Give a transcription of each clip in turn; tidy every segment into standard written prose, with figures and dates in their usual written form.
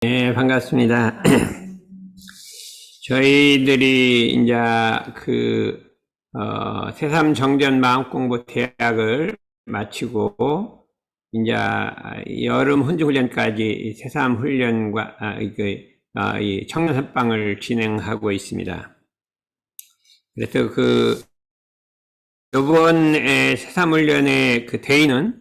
네, 반갑습니다. 저희들이 이제 새삼정전 마음공부 대학을 마치고 이제 여름 훈주훈련까지 새삼 훈련과 이 청년선방을 진행하고 있습니다. 그래서 이번에 새삼 훈련의 대의는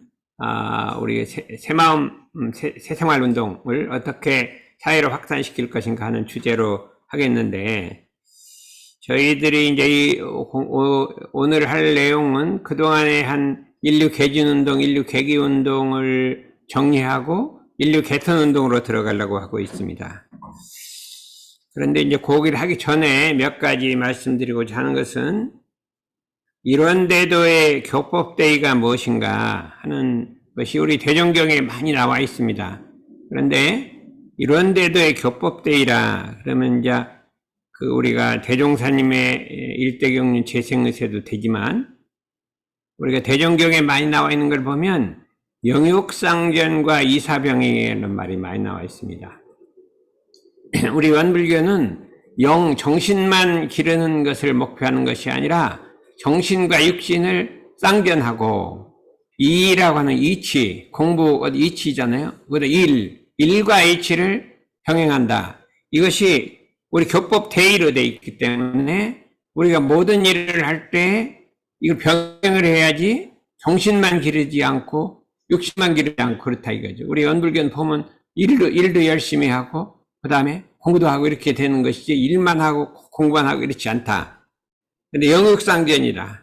우리 새마음 새생활 운동을 어떻게 사회로 확산시킬 것인가 하는 주제로 하겠는데, 저희들이 이제 오늘 할 내용은 그동안에 한 인류 개진 운동, 인류 계기 운동을 정리하고 인류 개선 운동으로 들어가려고 하고 있습니다. 그런데 이제 거기를 하기 전에 몇 가지 말씀드리고자 하는 것은, 이런데도의 교법대의가 무엇인가 하는 것이 우리 대종경에 많이 나와 있습니다. 그런데 이런데도의 교법대의라 그러면 이제 우리가 대종사님의 일대경륜 재생의세도 되지만, 우리가 대종경에 많이 나와 있는 걸 보면 영육상견과 이사병이라는 말이 많이 나와 있습니다. 우리 원불교는 정신만 기르는 것을 목표하는 것이 아니라 정신과 육신을 쌍견하고, 이라고 하는 이치, 공부 이치잖아요. 그래서 일과 이치를 병행한다. 이것이 우리 교법 대의로 되어 있기 때문에 우리가 모든 일을 할 때 이걸 병행을 해야지 정신만 기르지 않고 육신만 기르지 않고 그렇다 이거죠. 우리 원불교는 보면 일도 열심히 하고 그 다음에 공부도 하고 이렇게 되는 것이지, 일만 하고 공부만 하고 이렇지 않다. 근데 영육상견이라,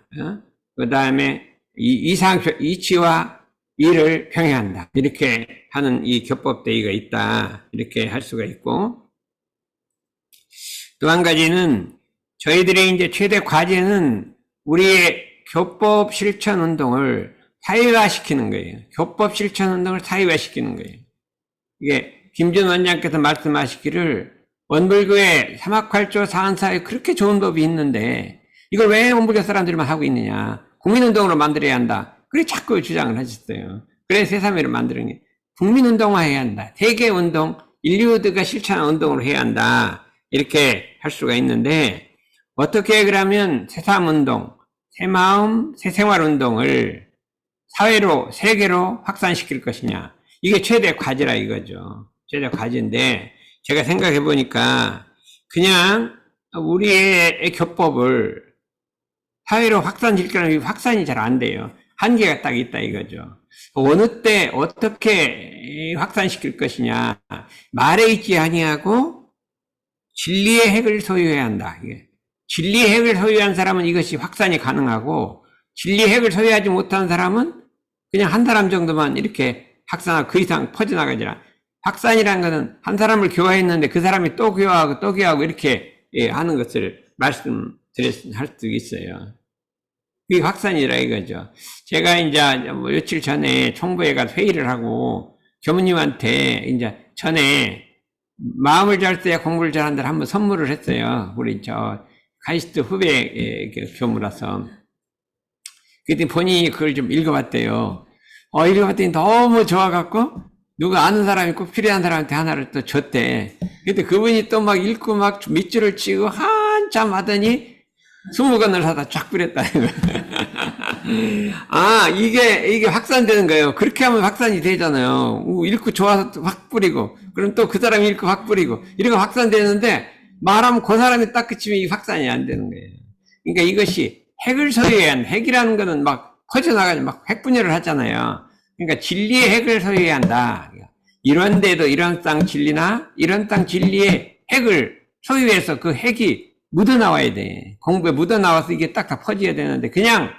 그 다음에 이치와 일을 병행한다. 이렇게 하는 이 교법대의가 있다. 이렇게 할 수가 있고, 또 한 가지는 저희들의 이제 최대 과제는 우리의 교법 실천 운동을 사회화시키는 거예요. 교법 실천 운동을 사회화시키는 거예요. 이게 김준 원장께서 말씀하시기를 원불교의 삼학활조 사안사에 그렇게 좋은 법이 있는데 이걸 왜 원불교 사람들만 하고 있느냐, 국민운동으로 만들어야 한다. 그래 자꾸 주장을 하셨어요. 그래서 새삼회를 만드는 게 국민운동화해야 한다. 세계운동, 인류가 실천한 운동으로 해야 한다. 이렇게 할 수가 있는데, 어떻게 그러면 새삼운동, 새마음, 새생활운동을 사회로, 세계로 확산시킬 것이냐. 이게 최대 과제라 이거죠. 최대 과제인데, 제가 생각해 보니까 그냥 우리의 교법을 사회로 확산시키려면 확산이 잘 안 돼요. 한계가 딱 있다 이거죠. 어느 때 어떻게 확산시킬 것이냐. 말에 있지 아니하고 진리의 핵을 소유해야 한다. 진리의 핵을 소유한 사람은 이것이 확산이 가능하고, 진리의 핵을 소유하지 못한 사람은 그냥 한 사람 정도만 이렇게 확산하고 그 이상 퍼져나가지 않아. 확산이라는 것은 한 사람을 교화했는데 그 사람이 또 교화하고 또 교화하고 이렇게 하는 것을 할 수 있어요. 그게 확산이라 이거죠. 제가 이제 며칠 전에 총부에 가서 회의를 하고 교무님한테 이제 전에 마음을 잘 써야 공부를 잘한다 한번 선물을 했어요. 우리 카이스트 후배 교무라서. 그때 본인이 그걸 좀 읽어봤대요. 읽어봤더니 너무 좋아갖고 누가 아는 사람이 꼭 필요한 사람한테 하나를 또 줬대. 근데 그분이 또 막 읽고 막 밑줄을 치고 한참 하더니 20권을 사다 쫙 뿌렸다는 거예요. 이게 확산되는 거예요. 그렇게 하면 확산이 되잖아요. 읽고 좋아서 확 뿌리고, 그럼 또 그 사람이 읽고 확 뿌리고, 이런 거 확산되는데, 말하면 그 사람이 딱 그치면 이 확산이 안 되는 거예요. 그러니까 이것이 핵을 소유해야 한다. 핵이라는 거는 막 퍼져나가지, 막 핵분열을 하잖아요. 그러니까 진리의 핵을 소유해야 한다. 이런 데도 이런 땅 진리나, 이런 땅 진리의 핵을 소유해서 그 핵이 묻어나와야 돼. 공부에 묻어나와서 이게 딱 다 퍼져야 되는데, 그냥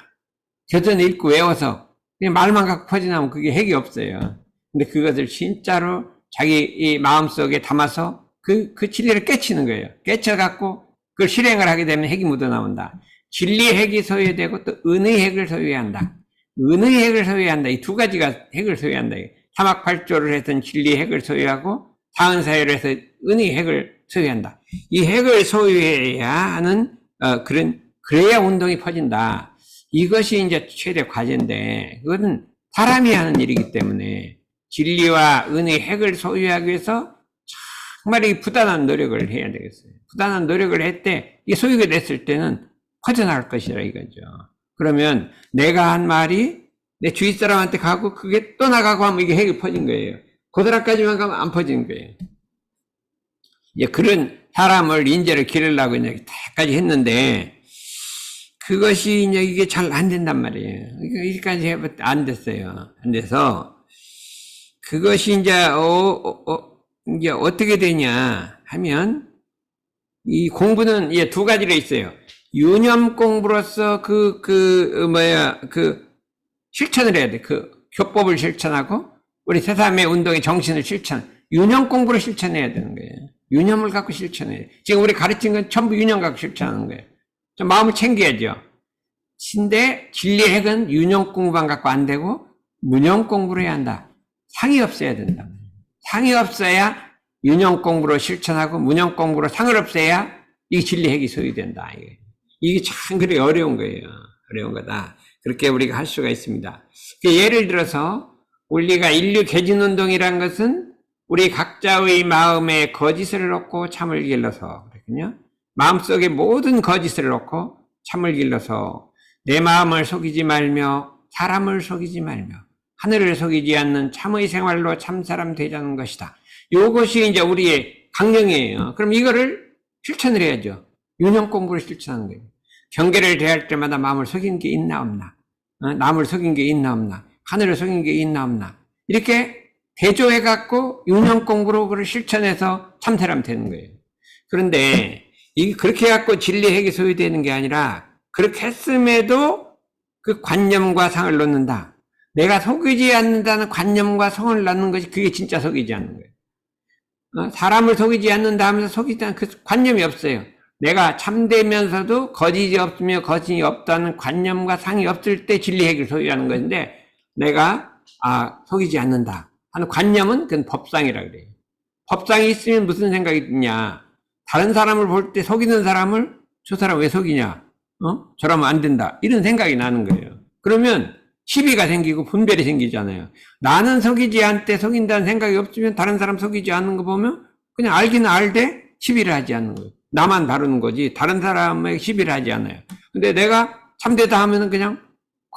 교전 읽고 외워서 그냥 말만 갖고 퍼지나면 그게 핵이 없어요. 근데 그것을 진짜로 자기 이 마음속에 담아서 그 진리를 깨치는 거예요. 깨쳐갖고 그걸 실행을 하게 되면 핵이 묻어나온다. 진리의 핵이 소유되고 또 은의 핵을 소유해야 한다. 은의 핵을 소유해야 한다. 이 두 가지가 핵을 소유해야 한다. 삼학팔조를 해서는 진리의 핵을 소유하고, 사은사회를 해서 은의 핵을 소유한다. 이 핵을 소유해야 하는 그래야 운동이 퍼진다. 이것이 이제 최대 과제인데, 그것은 사람이 하는 일이기 때문에 진리와 은의 핵을 소유하기 위해서 정말 부단한 노력을 해야 되겠어요. 부단한 노력을 할 때, 이게 소유가 됐을 때는 퍼져나갈 것이라 이거죠. 그러면 내가 한 말이 내 주위 사람한테 가고 그게 또 나가고 하면 이게 핵이 퍼진 거예요. 고드락까지만 가면 안 퍼지는 거예요. 이제 그런 사람을 인재를 기르려고 이제 다까지 했는데 그것이 이제 이게 잘 안 된단 말이에요. 여기까지 해봤 안 됐어요. 안 돼서 그것이 이제 어떻게 되냐 하면 이 공부는 이제 두 가지로 있어요. 유념 공부로서 실천을 해야 돼. 그 교법을 실천하고 우리 새삼의 운동의 정신을 유념 공부를 실천해야 되는 거예요. 유념을 갖고 실천해야 돼. 지금 우리 가르친 건 전부 유념 갖고 실천하는 거예요. 좀 마음을 챙겨야죠. 근데 진리의 핵은 유념 공부만 갖고 안 되고 무념 공부를 해야 한다. 상이 없어야 된다. 상이 없어야 유념 공부로 실천하고 무념 공부로 상을 없애야 이게 진리 핵이 소유된다. 이게 참 그리 어려운 거예요. 어려운 거다. 그렇게 우리가 할 수가 있습니다. 예를 들어서 우리가 인류 개진운동이란 것은 우리 각자의 마음에 거짓을 놓고 참을 길러서 그렇군요. 마음속에 모든 거짓을 놓고 참을 길러서 내 마음을 속이지 말며 사람을 속이지 말며 하늘을 속이지 않는 참의 생활로 참사람 되자는 것이다. 이것이 이제 우리의 강령이에요. 그럼 이거를 실천을 해야죠. 유념 공부를 실천하는 거예요. 경계를 대할 때마다 마음을 속이는 게 있나 없나, 남을 속인 게 있나 없나, 하늘을 속인 게 있나 없나, 이렇게 대조해갖고 유념 공부로 그걸 실천해서 참사람 되는 거예요. 그런데 이게 그렇게 해갖고 진리 핵이 소유되는 게 아니라 그렇게 했음에도 그 관념과 상을 놓는다. 내가 속이지 않는다는 관념과 성을 낳는 것이 그게 진짜 속이지 않는 거예요. 사람을 속이지 않는다 하면서 속이지 않는 그 관념이 없어요. 내가 참되면서도 거짓이 없으며 거짓이 없다는 관념과 상이 없을 때 진리 핵을 소유하는 것인데 내가 속이지 않는다 하는 관념은 그건 법상이라 그래요. 법상이 있으면 무슨 생각이 드냐. 다른 사람을 볼 때 속이는 사람을 저 사람 왜 속이냐. 저러면 안 된다. 이런 생각이 나는 거예요. 그러면 시비가 생기고 분별이 생기잖아요. 나는 속이지 않되 속인다는 생각이 없으면 다른 사람 속이지 않는 거 보면 그냥 알기는 알되 시비를 하지 않는 거예요. 나만 다루는 거지 다른 사람에게 시비를 하지 않아요. 근데 내가 참되다 하면은 그냥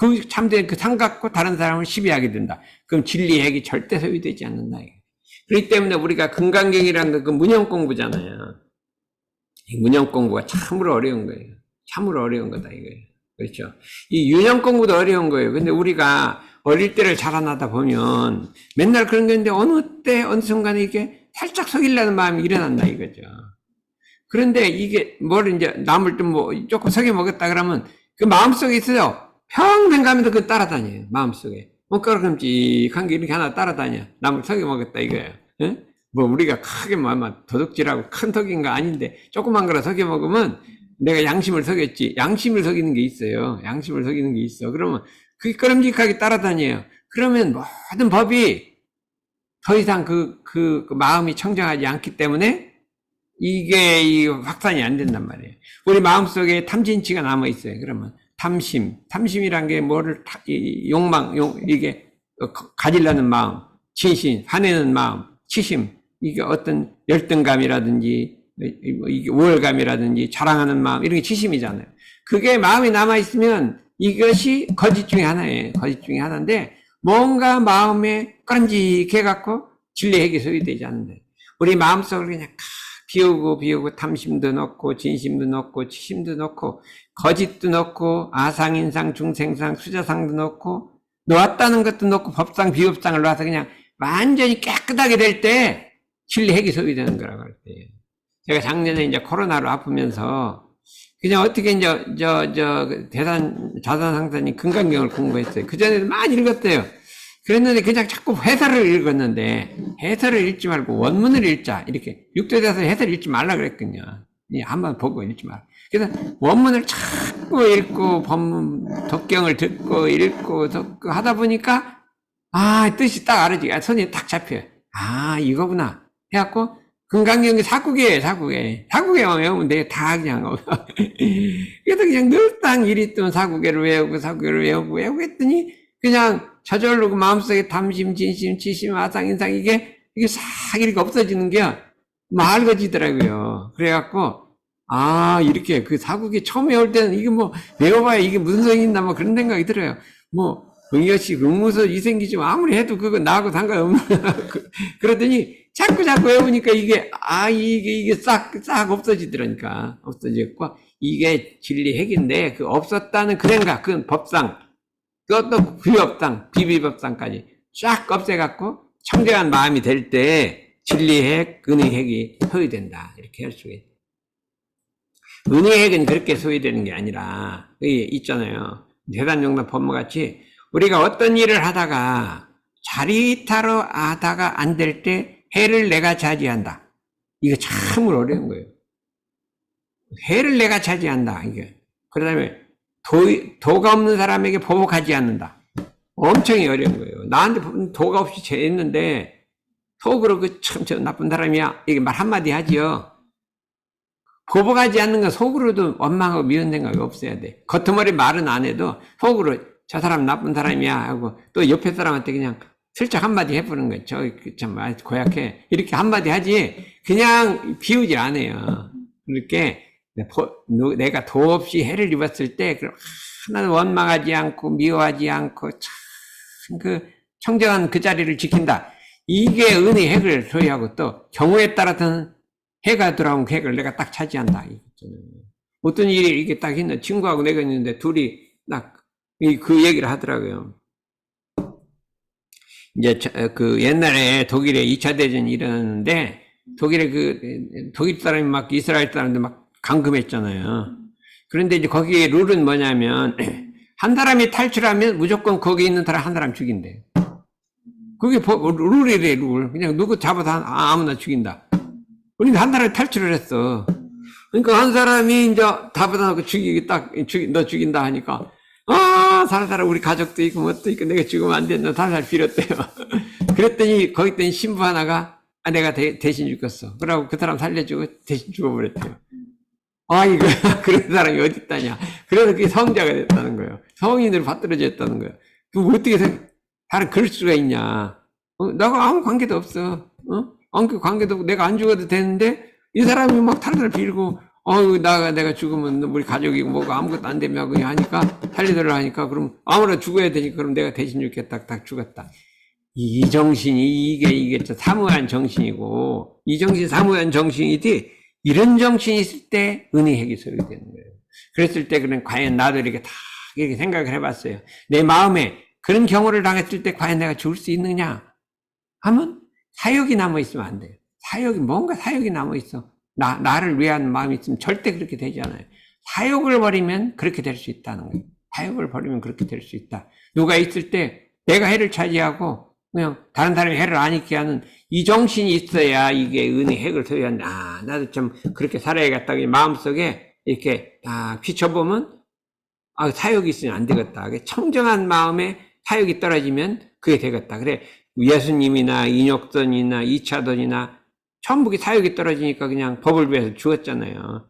그 참된 그 상 갖고 다른 사람을 시비하게 된다. 그럼 진리 핵이 절대 소유되지 않는다. 그렇기 때문에 우리가 금강경이라는 그 문형 공부잖아요. 이 문형 공부가 참으로 어려운 거예요. 참으로 어려운 거다 이거예요. 그렇죠. 이 유념 공부도 어려운 거예요. 근데 우리가 어릴 때를 자라나다 보면 맨날 그런 게 있는데 어느 때 어느 순간에 이게 살짝 속이려는 마음이 일어난다 이거죠. 그런데 이게 뭘 이제 남을 좀 뭐 조금 속여 먹었다 그러면 그 마음속에 있어요. 평생 가면서 그 따라다녀요. 마음속에. 옷가루 끔찍한 게 이렇게 하나 따라다녀. 남을 속여 먹었다 이거예요. 예? 뭐 우리가 크게 뭐 도둑질하고 큰 턱인 거 아닌데 조그만 거라 속여 먹으면 내가 양심을 속였지. 양심을 속이는 게 있어요. 양심을 속이는 게 있어. 그러면 그게 끄름직하게 따라다녀요. 그러면 모든 법이 더 이상 그 마음이 청정하지 않기 때문에 이게 확산이 안 된단 말이에요. 우리 마음속에 탐진치가 남아있어요. 그러면 탐심이란 게 뭐를, 이게 가지려는 마음, 진심, 화내는 마음, 치심, 이게 어떤 열등감이라든지, 이게 우월감이라든지, 자랑하는 마음, 이런 게 치심이잖아요. 그게 마음이 남아있으면 이것이 거짓 중에 하나예요. 거짓 중에 하나인데, 뭔가 마음에 끈직해갖고 진리 핵이 소유되지 않는데, 우리 마음속을 그냥 비우고 탐심도 넣고 진심도 넣고 치심도 넣고 거짓도 넣고 아상인상 중생상 수자상도 넣고 놓았다는 것도 넣고 법상 비법상을 놔서 그냥 완전히 깨끗하게 될 때 진리 핵이 소유되는 거라고 할 때예요. 제가 작년에 이제 코로나로 아프면서 그냥 어떻게 이제 자산 상사님 금강경을 공부했어요. 그 전에도 많이 읽었대요. 그랬는데 그냥 자꾸 해설을 읽었는데 해설을 읽지 말고 원문을 읽자 이렇게 육도대서 해설 읽지 말라 그랬거든요. 한번 보고 읽지 말라. 그래서 원문을 자꾸 읽고 법문 독경을 듣고 읽고 하다 보니까 뜻이 딱 알아지. 손이 딱 잡혀요. 이거구나 해갖고 금강경이 사국에 외우면 돼. 다 그냥 그래서 그냥 늘상 일있던 사국에를 외우고 했더니 그냥 저절로 그 마음속에 탐심, 진심, 치심, 아상, 인상 이게 싹 이렇게 없어지는 게 맑아지더라고요. 그래갖고, 아, 이렇게 그 사국이 처음에 올 때는 이게 뭐, 배워봐야 이게 무슨 소용이 있나 뭐 그런 생각이 들어요. 뭐, 응여식, 응무서 이생기지 아무리 해도 그거 나하고 상관없는, 그러더니 자꾸 외우니까 이게, 아, 이게 싹 없어지더라니까. 없어졌고, 이게 진리 핵인데, 그 없었다는 그 생각, 그건 법상, 그것도 비법상, 비비법상까지 쫙 없애갖고, 청정한 마음이 될 때, 진리핵, 은의핵이 소유된다. 이렇게 할 수가 있다. 은의핵은 그렇게 소유되는 게 아니라, 있잖아요. 대단용납 법모같이, 우리가 어떤 일을 하다가, 자리타로 하다가 안 될 때, 해를 내가 차지한다. 이거 참으로 어려운 거예요. 해를 내가 차지한다. 이게. 그 다음에, 도가 없는 사람에게 보복하지 않는다. 엄청 어려운 거예요. 나한테 도가 없이 죄했는데, 속으로 저 나쁜 사람이야. 이게 말 한마디 하지요. 보복하지 않는 건 속으로도 원망하고 미운 생각이 없어야 돼. 겉머리 말은 안 해도 속으로 저 사람 나쁜 사람이야 하고 또 옆에 사람한테 그냥 슬쩍 한마디 해보는 거예요. 참 고약해. 이렇게 한마디 하지 그냥 비우지 않아요. 그렇게 내가 도 없이 해를 입었을 때 하나도 원망하지 않고 미워하지 않고 참 청정한 그 자리를 지킨다. 이게 은의 핵을 소유하고 또 경우에 따라서는 해가 들어온 핵을 내가 딱 차지한다. 어떤 일이 이게 딱 있는 친구하고 내가 있는데 둘이 딱 그 얘기를 하더라고요. 이제 그 옛날에 독일에 2차 대전이 일어났는데 독일에 독일 사람이 막 이스라엘 사람들 막 감금했잖아요. 그런데 이제 거기에 룰은 뭐냐면 한 사람이 탈출하면 무조건 거기 있는 사람 한 사람 죽인대. 그게 룰이래, 룰. 그냥 누구 잡아서 아무나 죽인다. 그러니까 한 사람이 탈출을 했어. 그러니까 한 사람이 이제 잡아놓고 너 죽인다 하니까, 살살 우리 가족도 있고 뭣도 있고 내가 죽으면 안 된다. 살살 빌었대요. 그랬더니 거기 있던 신부 하나가, 내가 대신 죽였어. 그러고 그 사람 살려주고 대신 죽어버렸대요. 이거, 그런 사람이 어딨다냐. 그래서 그게 성자가 됐다는 거예요. 성인으로 받들어졌다는 거예요. 그럼 어떻게 다른 그럴 수가 있냐. 나가 아무 관계도 없어. 아무 관계도 없고 내가 안 죽어도 되는데 이 사람이 막 탈탈 빌고 내가 죽으면 우리 가족이고 뭐고 아무것도 안 되며 하니까 살리더라 하니까 그럼 아무나 죽어야 되니까 그럼 내가 대신 죽겠다 딱 죽었다. 이 정신이 이게 사무한 정신이고 이 정신 사무한 정신이지 이런 정신이 있을 때 은혜핵이 소유되는 거예요. 그랬을 때 그는 과연 나도 이렇게 다 이렇게 생각을 해봤어요. 내 마음에 그런 경우를 당했을 때 과연 내가 죽을 수 있느냐 하면 사욕이 남아있으면 안 돼요. 뭔가 사욕이 남아있어. 나를 위한 마음이 있으면 절대 그렇게 되지 않아요. 사욕을 버리면 그렇게 될 수 있다는 거예요. 사욕을 버리면 그렇게 될 수 있다. 누가 있을 때 내가 해를 차지하고 그냥 다른 사람이 해를 안 있게 하는 이 정신이 있어야 이게 은혜 핵을 소유한다. 나도 좀 그렇게 살아야겠다. 마음속에 이렇게 딱 비춰보면 사욕이 있으면 안 되겠다. 청정한 마음에 사욕이 떨어지면 그게 되겠다. 그래 예수님이나 인혁선이나 이차돈이나 전부 사욕이 떨어지니까 그냥 법을 위해서 죽었잖아요.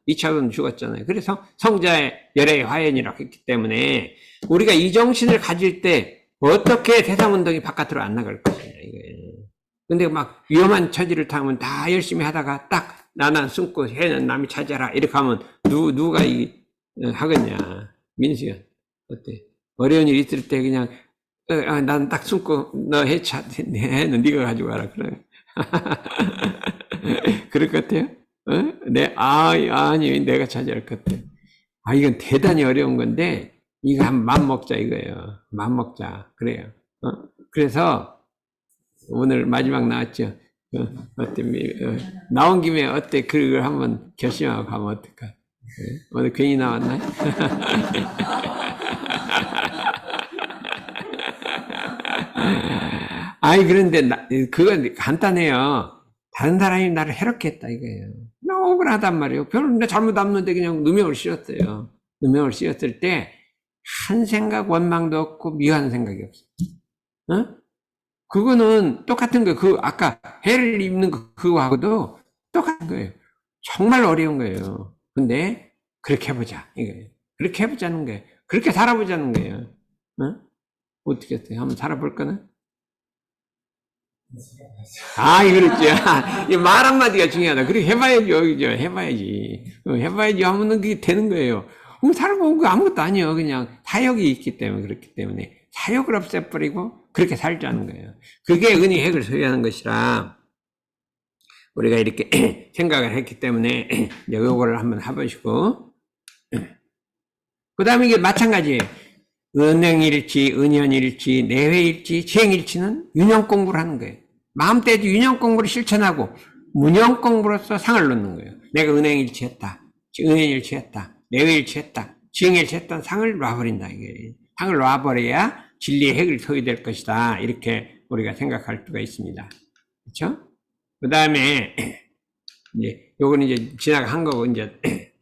이차돈 죽었잖아요. 그래서 성자의 열애의 화연이라고 했기 때문에 우리가 이 정신을 가질 때 어떻게 세상운동이 바깥으로 안 나갈 것이냐 이거예요. 근데 막 위험한 처지를 타면 다 열심히 하다가 딱 나는 숨고 해는 남이 차지하라 이렇게 하면 누가 하겠냐. 민수야 어때? 어려운 일 있을 때 그냥 난 딱 숨고 너 해는 네가 가지고 와라 그래. 그럴 것 같아요? 아니 내가 차지할 것 같아. 이건 대단히 어려운 건데 이거 한번 맘먹자 이거예요. 맘먹자 그래요. 그래서 오늘 마지막 나왔죠. 어때 나온 김에 어때 그걸 한번 결심하고 가면 어떨까? 오늘 괜히 나왔나요? 그런데, 그건 간단해요. 다른 사람이 나를 해롭게 했다, 이거예요. 너무 억울하단 말이에요. 별로 내 잘못 없는데 그냥 누명을 씌웠어요. 누명을 씌웠을 때, 한 생각, 원망도 없고, 미워하는 생각이 없어. 그거는 똑같은 거예요. 아까 해를 입는 그거하고도 똑같은 거예요. 정말 어려운 거예요. 근데, 그렇게 해보자, 이거예요. 그렇게 해보자는 거예요. 그렇게 살아보자는 거예요. 어떻게 했어요? 한번 살아볼 거는? 아, 그렇죠. 이 말 한마디가 중요하다. 그렇게 해봐야죠. 그죠? 해봐야지. 해봐야지 하면은 그게 되는 거예요. 살고 그 아무것도 아니에요. 그냥 사역이 있기 때문에, 그렇기 때문에. 사역을 없애버리고 그렇게 살자는 거예요. 그게 은희 핵을 소유하는 것이라 우리가 이렇게 생각을 했기 때문에 요거를 한번 해보시고. 그 다음에 이게 마찬가지예요. 은행일치, 은연일치, 내회일치, 지행일치는 윤영 공부를 하는 거예요. 마음대로 윤영 공부를 실천하고 문영 공부로서 상을 놓는 거예요. 내가 은행일치했다, 은연일치했다, 내회일치했다, 지행일치했다는 상을 놔버린다. 이게 상을 놔버려야 진리의 핵을 소유될 것이다. 이렇게 우리가 생각할 수가 있습니다. 그렇죠? 그 다음에 이제 요거는 이제 지나간 거고 이제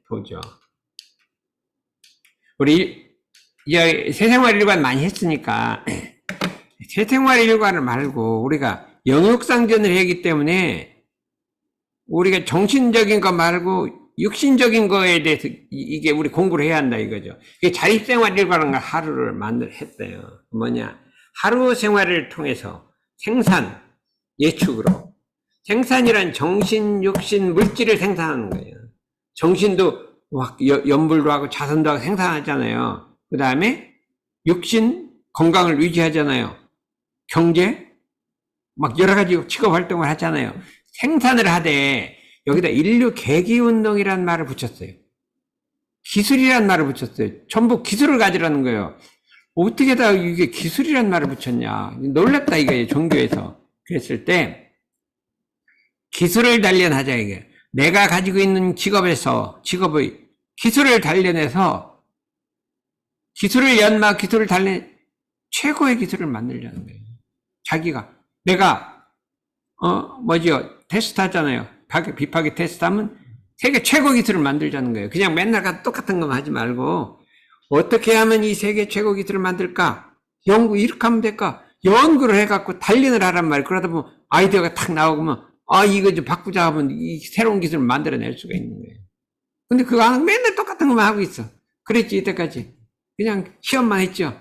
보죠. 우리 이제 새생활일관 많이 했으니까 새생활일관을 말고 우리가 영역상전을 하기 때문에 우리가 정신적인 거 말고 육신적인 거에 대해서 이게 우리 공부를 해야 한다 이거죠. 이게 자립생활일관을 하루를 했대요. 뭐냐? 하루 생활을 통해서 생산, 예축으로 생산이란 정신, 육신, 물질을 생산하는 거예요. 정신도 막 연불도 하고 자선도 하고 생산하잖아요. 그 다음에 육신 건강을 유지하잖아요. 경제 막 여러 가지 직업 활동을 하잖아요. 생산을 하되 여기다 인류 계기운동이라는 말을 붙였어요. 기술이라는 말을 붙였어요. 전부 기술을 가지라는 거예요. 어떻게 다 이게 기술이라는 말을 붙였냐. 놀랍다 이거예요. 종교에서. 그랬을 때 기술을 단련하자 이게. 내가 가지고 있는 직업의 기술을 단련해서 기술을 단련 최고의 기술을 만들자는 거예요. 자기가 내가 테스트 하잖아요. 비파기 테스트 하면 세계 최고 기술을 만들자는 거예요. 그냥 맨날 똑같은 것만 하지 말고 어떻게 하면 이 세계 최고 기술을 만들까? 연구 이렇게 하면 될까? 연구를 해갖고 단련을 하란 말이에요. 그러다 보면 아이디어가 탁 나오면 이거 좀 바꾸자 하면 이 새로운 기술을 만들어낼 수가 있는 거예요. 근데 그거 안 하고 맨날 똑같은 것만 하고 있어. 그랬지 이때까지. 그냥 시험만 했죠.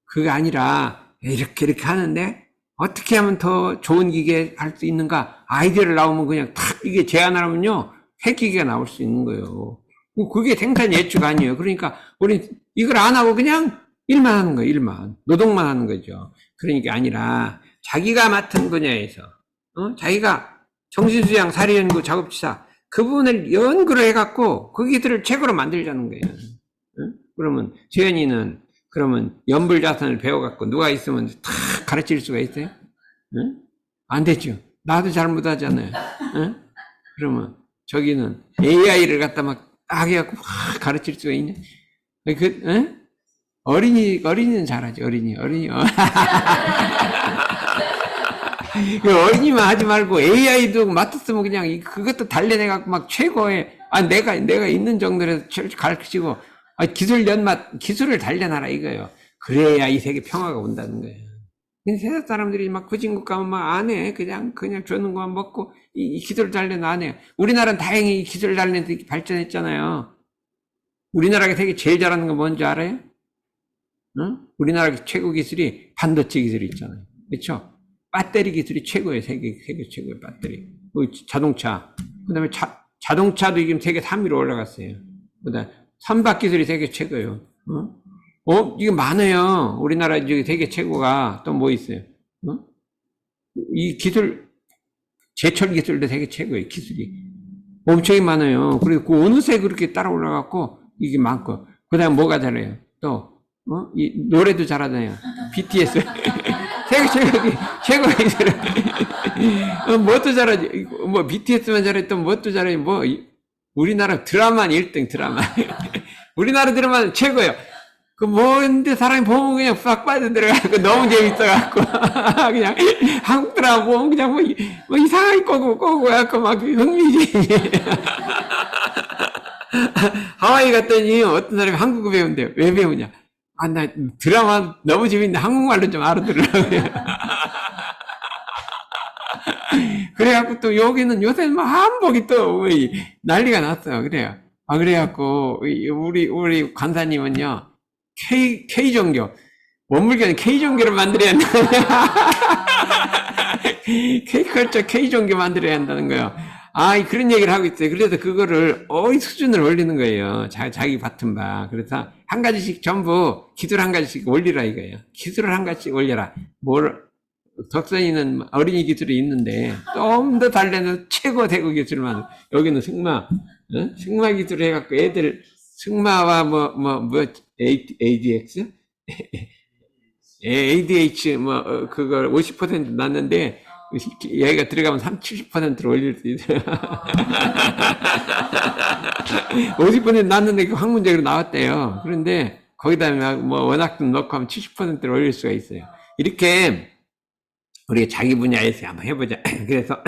그게 아니라 이렇게 하는데 어떻게 하면 더 좋은 기계 할 수 있는가? 아이디어를 나오면 그냥 탁 이게 제안하면요. 핵기계가 나올 수 있는 거예요. 그게 생산 예측 아니에요. 그러니까 우리 이걸 안 하고 그냥 일만 하는 거예요. 일만. 노동만 하는 거죠. 그러니까 아니라 자기가 맡은 분야에서 자기가 정신수양, 사례연구, 작업치사 그 부분을 연구를 해갖고 그 기술을 최고로 만들자는 거예요. 그러면 재현이는 그러면 연불자선을 배워갖고 누가 있으면 다 가르칠 수가 있어요? 응? 안 되죠. 나도 잘 못하잖아요. 응? 그러면 저기는 AI를 갖다 막 딱 해갖고 확 가르칠 수가 있냐? 응? 어린이는 잘하지. 어린이. 어린이만 하지 말고 AI도 맡았으면 그냥 그것도 단련해갖고 막 최고의 내가 있는 정도로 가르치고 기술을 단련하라 이거예요. 그래야 이 세계 평화가 온다는 거예요. 근데 세상 사람들이 막 후진국 가면 막 안 해. 그냥 주는 것만 먹고 이 기술 단련 안 해요. 우리나라는 다행히 이 기술 단련에서 발전했잖아요. 우리나라가 세계 제일 잘하는 거 뭔지 알아요? 응? 우리나라 최고 기술이 반도체 기술이 있잖아요. 그렇죠? 배터리 기술이 최고예요. 세계 최고의 배터리. 자동차. 그 다음에 자동차도 지금 세계 3위로 올라갔어요. 그 다음에 선박 기술이 세계 최고예요. 이게 많아요. 우리나라 저기 세계 최고가 또 뭐 있어요? 이 기술, 제철 기술도 세계 최고예요. 기술이. 엄청 많아요. 그리고 어느새 그렇게 따라 올라갔고, 이게 많고. 그 다음에 뭐가 잘해요? 또, 이 노래도 잘하잖아요. BTS. 최고의 기술. 뭣도 잘하지. BTS만 잘해, 또 뭣도 잘해. 우리나라 드라마 1등 드라마. 우리나라 드라마는 최고예요. 뭔데 사람이 보면 그냥 싹 빠져들어가고 너무 재밌어갖고. 그냥 한국 드라마 보면 그냥 이상하게 꼬고 약간 막 흥미지. 하와이 갔더니 어떤 사람이 한국어 배운대요. 왜 배우냐? 나 드라마 너무 재밌는데 한국말로 좀 알아들으라고요. 그래갖고 또 여기는 요새 한복이 또 난리가 났어요. 그래요. 그래갖고 우리 관사님은요 K 종교 원불교는 K 종교를 만들어야 한다. K컬처, K종교 만들어야 한다는 거예요. 아, 그런 얘기를 하고 있어요. 그래서 그거를 수준을 올리는 거예요. 자기 맡은 바. 그래서 한 가지씩 전부 기술 한 가지씩 올리라 이거예요. 기술을 한 가지씩 올려라. 덕선이는 어린이 기술이 있는데 좀 더 달래는 최고 대구 기술만. 여기는 승마 기술 해갖고 애들 승마와 ADX? ADH 그걸 50% 났는데 얘가 들어가면 70%로 올릴 수 있어요. 50% 났는데 그 학문적으로 나왔대요. 그런데 거기다 워낙 좀 넣고 하면 70%로 올릴 수가 있어요. 이렇게 우리가 자기 분야에서 한번 해보자. 그래서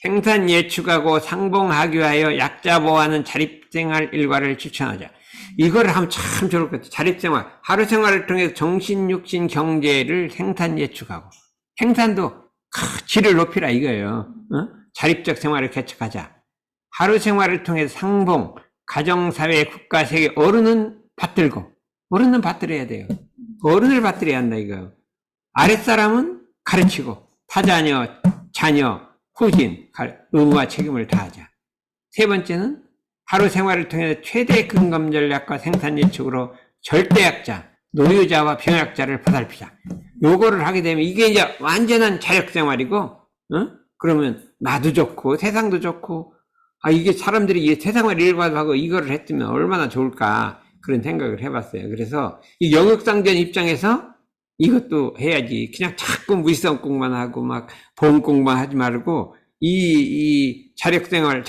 생산 예축하고 상봉하교하여 약자 보호하는 자립생활 일과를 추천하자. 이거를 하면 참 좋을 것 같아요. 자립생활. 하루 생활을 통해서 정신, 육신, 경제를 생산 예축하고. 생산도 질을 높이라 이거예요. 자립적 생활을 개척하자. 하루 생활을 통해서 상봉, 가정사회, 국가, 세계, 어른은 받들어야 돼요. 어른을 받들어야 한다 이거예요. 아랫사람은 가르치고, 타자녀, 자녀, 후진, 의무와 책임을 다하자. 세 번째는 하루 생활을 통해서 최대 근검 전략과 생산 예측으로 절대약자, 노유자와 병약자를 보살피자. 요거를 하게 되면 이게 이제 완전한 자력생활이고, 그러면 나도 좋고 세상도 좋고, 이게 사람들이 세상을 일과도 하고 이거를 했으면 얼마나 좋을까 그런 생각을 해봤어요. 그래서 이 영역상전 입장에서 이것도 해야지. 그냥 자꾸 무지성공만 하고 막 보험공만 하지 말고 이 자립생활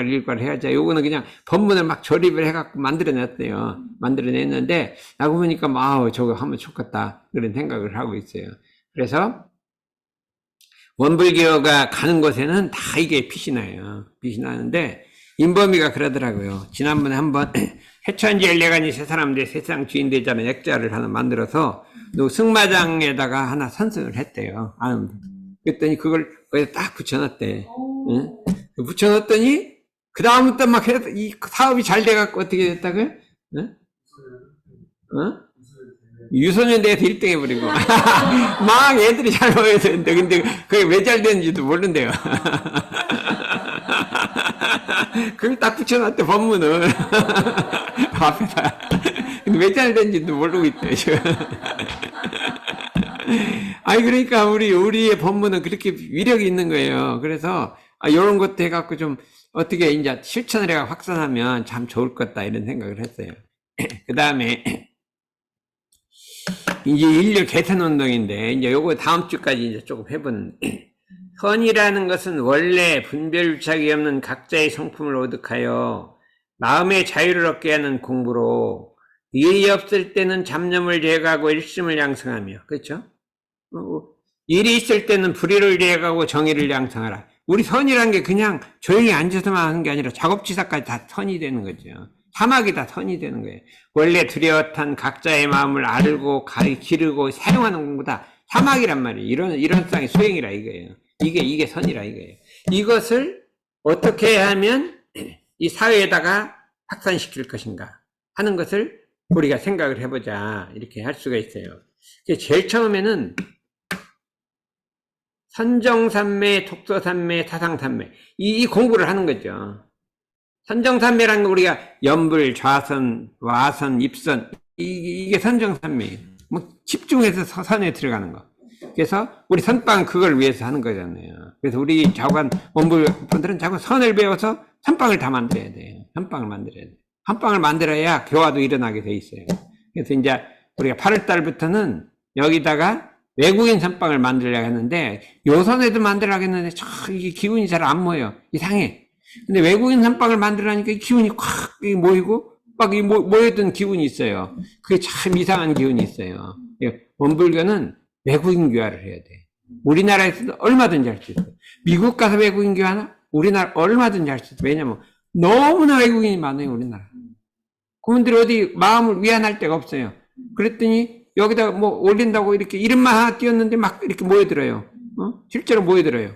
일과를 해야지. 요거는 그냥 법문을 막 조립을 해갖고 만들어냈어요. 만들어냈는데, 나고 보니까, 저거 하면 좋겠다. 그런 생각을 하고 있어요. 그래서, 원불교가 가는 곳에는 다 이게 빛이 나요. 빛이 나는데, 인범이가 그러더라고요. 지난번에 한번, 해천지 엘레간이 세 사람들이 세상 주인 되자는 액자를 하나 만들어서, 승마장에다가 하나 선승을 했대요. 그랬더니 그걸 거기다 딱 붙여놨대. 응? 붙여놨더니 그다음부터 막 해서 이 사업이 잘 돼갖고 어떻게 됐다고요? 응? 유소년대에서 1등 해버리고 막 애들이 잘 모여야 되는데 근데 그게 왜 잘 되는지도 모른대요. 그걸 딱 붙여놨대 법문을 앞에다. 근데 왜 잘 되는지도 모르고 있대요 지금. 그러니까 우리의 법문은 그렇게 위력이 있는 거예요. 그래서 이런 것도 해갖고 좀 어떻게 이제 실천을 해가 확산하면 참 좋을 것 같다 이런 생각을 했어요. 그 다음에 이제 인류 개선 운동인데 이제 요거 다음 주까지 이제 조금 해본. 선이라는 것은 원래 분별유착이 없는 각자의 성품을 오득하여 마음의 자유를 얻게 하는 공부로 일이 없을 때는 잡념을 제거하고 일심을 양성하며, 그렇죠? 일이 있을 때는 불의를 제거하고 정의를 양성하라. 우리 선이라는 게 그냥 조용히 앉아서만 하는 게 아니라 작업지사까지 다 선이 되는 거죠. 사막이 다 선이 되는 거예요. 원래 두려웠던 각자의 마음을 알고 기르고 사용하는 공부다. 사막이란 말이에요. 이런 상의 수행이라 이거예요. 이게 선이라 이거예요. 이것을 어떻게 하면 이 사회에다가 확산시킬 것인가 하는 것을 우리가 생각을 해보자. 이렇게 할 수가 있어요. 제일 처음에는 선정산매, 톡소산매, 타상산매 이 공부를 하는 거죠. 선정산매라는 거 우리가 연불, 좌선, 와선, 입선 이게 선정산매예요. 집중해서 선에 들어가는 거. 그래서 우리 선빵 그걸 위해서 하는 거잖아요. 그래서 우리 자관 원불 분들은 자꾸 선을 배워서 선빵을 다 만들어야 돼요. 선빵을 만들어야 돼요. 선빵을 만들어야 교화도 일어나게 돼 있어요. 그래서 이제 우리가 8월 달부터는 여기다가 외국인 선빵을 만들려고 했는데 요선에도 만들려고 했는데 이게 기운이 잘 안 모여. 이상해. 근데 외국인 선빵을 만들려니까 기운이 확 모이고 막 모였던 기운이 있어요. 그게 참 이상한 기운이 있어요. 원불교는 외국인 교화를 해야 돼. 우리나라에서도 얼마든지 할 수 있어. 미국 가서 외국인 교화나 우리나라 얼마든지 할 수 있어. 왜냐면 너무나 외국인이 많아요, 우리나라. 그분들이 어디 마음을 위안할 데가 없어요. 그랬더니 여기다 올린다고 이렇게 이름만 하나 띄웠는데 막 이렇게 모여들어요. 실제로 모여들어요.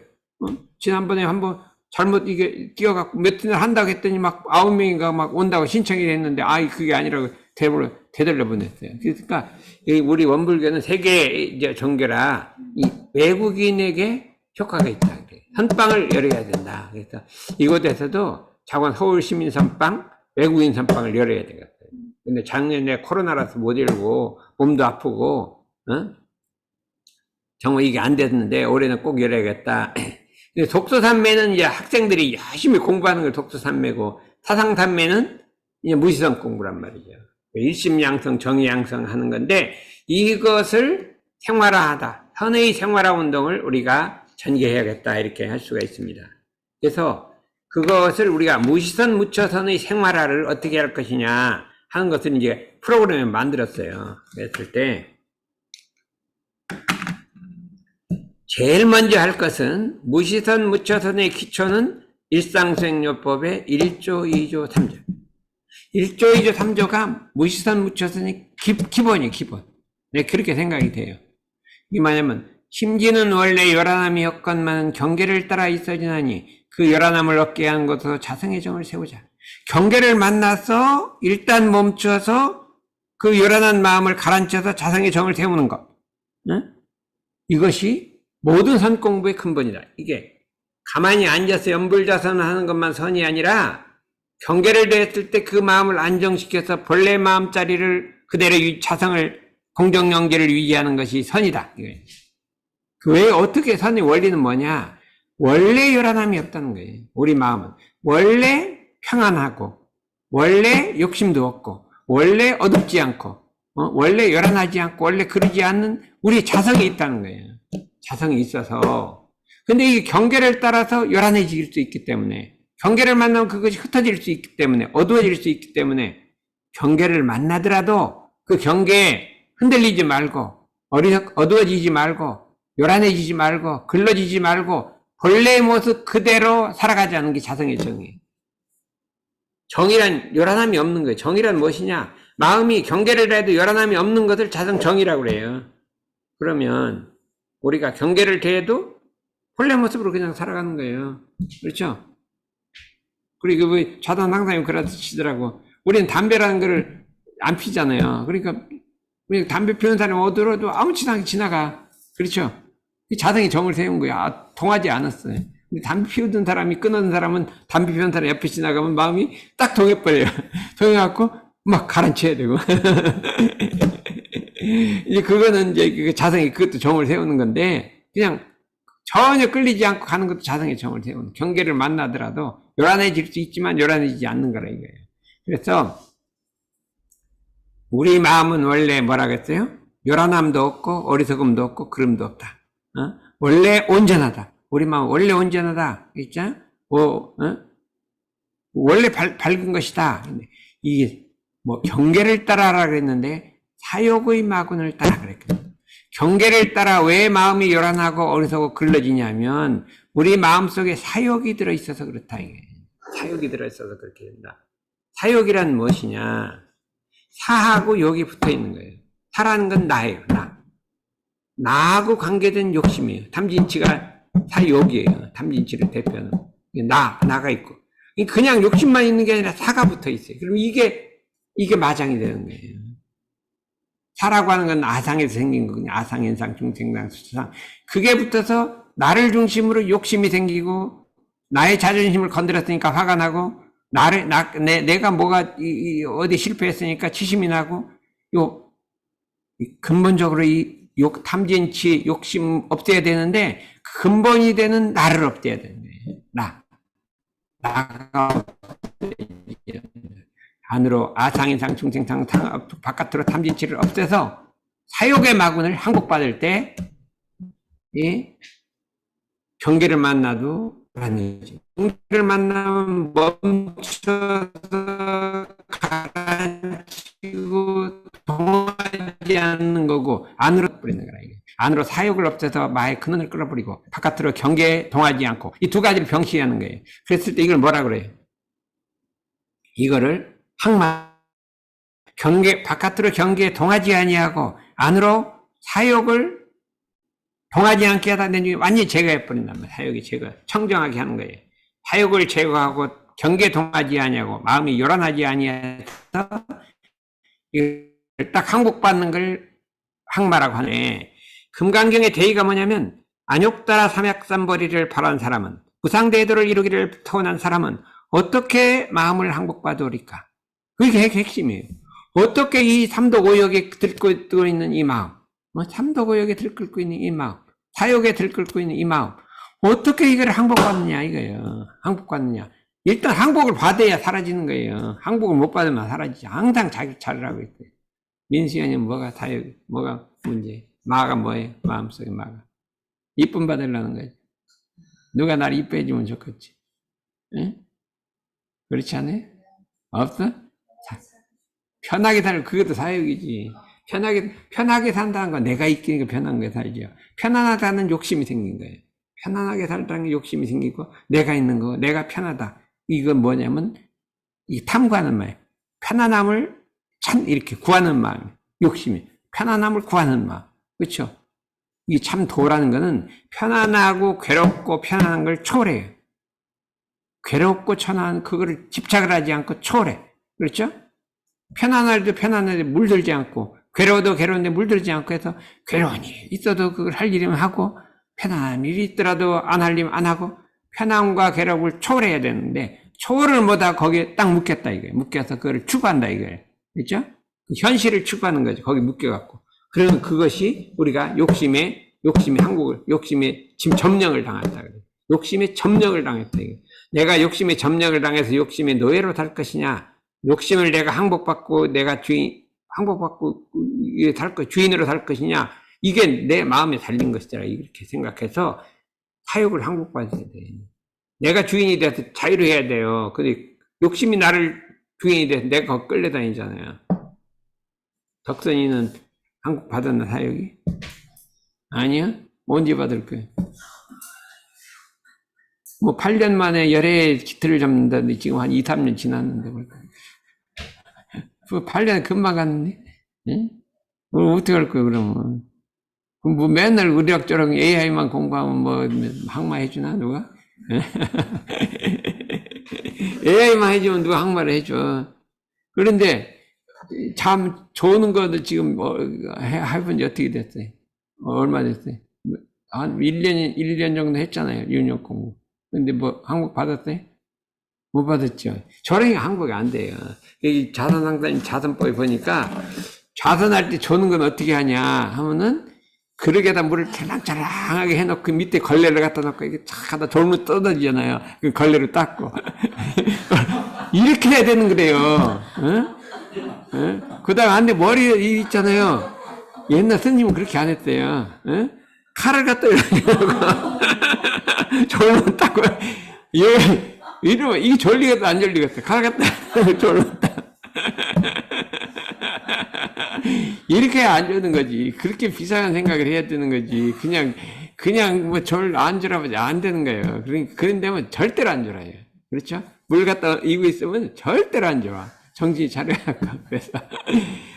지난번에 한번 잘못 이게 띄워갖고 몇 튼을 한다고 했더니 막 9명인가 막 온다고 신청이 했는데 그게 아니라고 되돌려 보냈어요. 그러니까 우리 원불교는 세계 종교라 이 외국인에게 효과가 있다. 선방을 열어야 된다. 그래서 이곳에서도 자관 서울 시민 선방, 외국인 선방을 열어야 되겠어요. 근데 작년에 코로나라서 못 열고 몸도 아프고 정말 이게 안 됐는데 올해는 꼭 열어야겠다. 독서산매는 이제 학생들이 열심히 공부하는 걸 독서산매고, 사상산매는 이제 무시성 공부란 말이죠. 일심양성, 정의양성 하는 건데, 이것을 생활화하다, 선의 생활화 운동을 우리가 전개해야겠다, 이렇게 할 수가 있습니다. 그래서 그것을 우리가 무시선 무처선의 생활화를 어떻게 할 것이냐 하는 것을 이제 프로그램을 만들었어요. 그랬을 때 제일 먼저 할 것은 무시선 무처선의 기초는 일상수행요법의 1조, 2조, 3조. 1조, 2조, 3조가 무시선 무처선의 기본이에요, 기본. 네, 그렇게 생각이 돼요. 이게 뭐냐면, 심지는 원래 요란함이 였건만 경계를 따라 있어지나니 그 요란함을 얻게 하는 것으로 자성의 정을 세우자. 경계를 만나서 일단 멈춰서 그 요란한 마음을 가라앉혀서 자성의 정을 세우는 것. 응? 이것이 모든 선 공부의 근본이다. 이게 가만히 앉아서 연불자선을 하는 것만 선이 아니라 경계를 대했을 때 그 마음을 안정시켜서 본래 마음자리를 그대로 자성을 공정영계를 유지하는 것이 선이다. 그 외에 어떻게 선의 원리는 뭐냐? 원래 요란함이 없다는 거예요. 우리 마음은 원래 평안하고 원래 욕심도 없고 원래 어둡지 않고 원래 요란하지 않고 원래 그러지 않는 우리 자성이 있다는 거예요. 자성이 있어서. 근데 이 경계를 따라서 요란해질 수 있기 때문에, 경계를 만나면 그것이 흩어질 수 있기 때문에, 어두워질 수 있기 때문에 경계를 만나더라도 그 경계에 흔들리지 말고 어두워지지 말고 요란해지지 말고 글러지지 말고 본래의 모습 그대로 살아가자는 게 자성의 정이에요. 정이란 요란함이 없는 거예요. 정이란 무엇이냐? 마음이 경계를 해도 요란함이 없는 것을 자성정이라고 그래요. 그러면 우리가 경계를 대해도 본래 모습으로 그냥 살아가는 거예요. 그렇죠? 그리고 왜 좌단 항상 그러시더라고. 우리는 담배라는 거를 안 피잖아요. 그러니까 담배 피우는 사람이 어두워도 아무렇지도 않게 지나가. 그렇죠? 자성이 정을 세운 거야. 통하지 않았어요. 근데 담배 피우던 사람이 끊어든 사람은 담배 피우는 사람 옆에 지나가면 마음이 딱 동해버려요. 동해갖고 막 가라앉혀야 되고. 이제 그거는 이제 자성이 그것도 정을 세우는 건데, 그냥 전혀 끌리지 않고 가는 것도 자성의 정을 세우는, 경계를 만나더라도 요란해질 수 있지만 요란해지지 않는 거라 이거예요. 그래서 우리 마음은 원래 뭐라고 했어요? 요란함도 없고 어리석음도 없고 그름도 없다. 원래 온전하다. 우리 마음 원래 온전하다. 있죠? 원래 밝은 것이다. 이게 뭐 경계를 따라라 그랬는데 사욕의 마군을 따라 그랬거든요. 경계를 따라 왜 마음이 요란하고 어리석고 글러지냐면 우리 마음속에 사욕이 들어있어서 그렇다. 이게 사욕이 들어있어서 그렇게 된다. 사욕이란 무엇이냐? 사하고 욕이 붙어있는 거예요. 사라는 건 나예요. 나하고 관계된 욕심이에요. 탐진치가 사욕이에요. 탐진치를 대표하는 나가 있고, 그냥 욕심만 있는 게 아니라 사가 붙어 있어요. 그럼 이게 마장이 되는 거예요. 사라고 하는 건 아상에서 생긴 거거든요. 아상, 인상, 중생상, 수상. 그게 붙어서 나를 중심으로 욕심이 생기고, 나의 자존심을 건드렸으니까 화가 나고, 내가 뭐가, 어디 실패했으니까 치심이 나고, 근본적으로 탐진치, 욕심 없애야 되는데, 근본이 되는 나를 없애야 되는 거예요. 나가 안으로 아상인상 중생상 바깥으로 탐진치를 없애서 사욕의 마군을 항복받을 때 경계를 만나도 아니지. 경계를 만나면 멈춰서 가라앉히고 동하지 않는 거고 안으로 뿌리는 거라. 이게 안으로 사욕을 없애서 마의 근원을 끌어버리고 바깥으로 경계에 동하지 않고 이 두 가지를 병시하는 거예요. 그랬을 때 이걸 뭐라 그래요? 이거를 항마, 바깥으로 경계에 동하지 아니하고 안으로 사욕을 동하지 않게 하다 낸 중에 완전히 제거해버린단 말이에요. 사욕이 제거, 청정하게 하는 거예요. 사욕을 제거하고 경계에 동하지 아니하고 마음이 요란하지 아니해서 이걸 딱 항복받는 걸 항마라고 하네. 금강경의 대의가 뭐냐면 안욕따라 삼약삼벌이를 바란 사람은, 무상대도를 이루기를 타원한 사람은 어떻게 마음을 항복받으리까? 그게 핵심이에요. 어떻게 이 삼독오욕에 들끓고 있는 이 마음, 삼독오욕에 들끓고 있는 이 마음, 사욕에 들끓고 있는 이 마음, 어떻게 이걸 항복받느냐 이거예요. 항복받느냐. 일단 항복을 받아야 사라지는 거예요. 항복을 못 받으면 사라지지. 항상 자기 차례라고 있어요. 민수연이 뭐가 사욕, 뭐가 문제? 마가 뭐예요? 마음속에 마가. 이쁨 받으려는 거지. 누가 나를 이뻐해주면 좋겠지. 응? 그렇지 않아요? 없어? 편하게 살고 그것도 사욕이지. 편하게 산다는 건 내가 이기니까 편한 게 살죠. 편안하다는 욕심이 생긴 거예요. 편안하게 살다는 게 욕심이 생기고, 내가 있는 거, 내가 편하다. 이건 뭐냐면, 이 탐구하는 마음. 편안함을 참 이렇게 구하는 마음. 욕심이. 편안함을 구하는 마음. 그렇죠? 이 참 도라는 거는 편안하고 괴롭고 편안한 걸 초월해요. 괴롭고 편안한 그거를 집착을 하지 않고 초월해. 그렇죠? 편안할 때 편안한데 물들지 않고, 괴로워도 괴로운데 물들지 않고 해서, 괴로운 일이 있어도 그걸 할 일이면 하고, 편안한 일이 있더라도 안 할 일이면 안 하고, 편안과 괴로움을 초월해야 되는데, 초월을 못하고 거기에 딱 묶였다 이거예요. 묶여서 그걸 추구한다 이거예요. 그렇죠? 현실을 추구하는 거죠. 거기 묶여갖고. 그러면 그것이 우리가 욕심의 항복을, 욕심의 지금 점령을 당한다 그래요. 욕심의 점령을 당했다 이거예요. 내가 욕심의 점령을 당해서 욕심의 노예로 살 것이냐, 욕심을 내가 항복받고 내가 항복받고 주인으로 살 것이냐, 이게 내 마음에 달린 것이다 이렇게 생각해서 사욕을 항복받아야 돼. 내가 주인이 돼서 자유로해야 돼요. 근데 욕심이 나를 주인이 돼서 내가 끌려다니잖아요. 덕선이는 항복받았나 사욕이? 아니요? 언제 받을 거예요? 뭐 8년 만에 열애 기틀을 잡는다는데 지금 한 2, 3년 지났는데 그 8년 금방 갔는데? 응? 어떻게 할 거예요 그러면? 뭐 맨날 의학저랑 AI만 공부하면 뭐 항마해주나 누가? AI만 해주면 누가 항마를 해줘. 그런데 참 좋은 것도 지금 해본 지 어떻게 됐어요? 얼마 됐어요? 한 1년 정도 했잖아요. 윤역 공부. 근데 뭐 항복 받았어요? 못 받았죠. 저랑이 항복이 안 돼요. 이 자선상사님 자선법에 보니까 자선할 때 조는 건 어떻게 하냐 하면은 그릇에다 물을 찰랑찰랑하게 해놓고 밑에 걸레를 갖다 놓고 이렇게 착 하다 돌로 떠다니잖아요. 그 걸레를 닦고 이렇게 해야 되는 거래요. 응? 응? 그다음 안에 머리 있잖아요. 옛날 스님은 그렇게 안 했어요. 응? 칼을 갖다 이렇게 졸로 닦고 이러면 이게 졸리겠다 안 졸리겠다. 칼 갖다 졸로 닦고 이렇게 안 주는 거지. 그렇게 비상한 생각을 해야 되는 거지. 그냥 뭐 절 안 주라면 안 되는 거예요. 그런 데면 절대로 안 줘라요. 그렇죠? 물 갖다 이고 있으면 절대로 안 줘. 정신이 차려갖고. 그래서,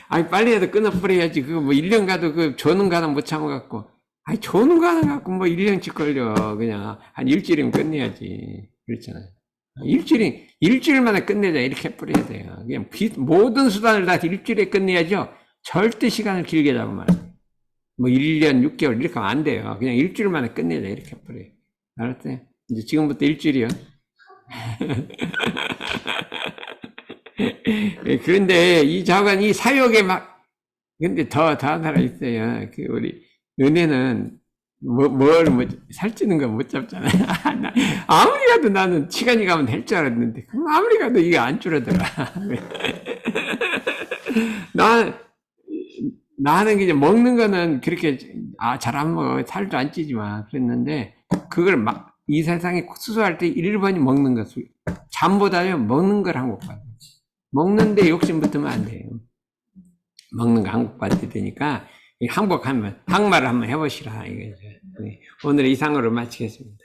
아니, 빨리 해도 끊어버려야지. 그거 뭐 1년 가도 그 조는 가는 못 참아갖고. 아니, 조는 가는 갖고 뭐 1년씩 걸려. 그냥 한 일주일이면 끝내야지. 그렇잖아요. 일주일 만에 끝내자. 이렇게 해버려야 돼요. 그냥 모든 수단을 다 일주일에 끝내야죠. 절대 시간을 길게 잡으면 뭐 1년 6개월 이렇게 하면 안 돼요. 그냥 일주일 만에 끝내자 이렇게 해버려요. 알았어요? 이제 지금부터 일주일이요. 그런데 이 자관 이 사욕에 막 근데 더 하나 있어요. 그 우리 은혜는 살찌는 거 못 잡잖아요. 아무리 가도 나는 시간이 가면 될 줄 알았는데 아무리 가도 이게 안 줄어들어. 나는 이제 먹는 거는 그렇게 잘 안 먹어. 살도 안 찌지만 그랬는데 그걸 막 이 세상에 수소할 때 1번이 먹는 거. 잠보다요 먹는 걸 항복받아. 먹는데 욕심 붙으면 안 돼요. 먹는 거 항복받아야 되니까 항복하면 항마를 한번 해보시라 이거죠. 오늘 이상으로 마치겠습니다.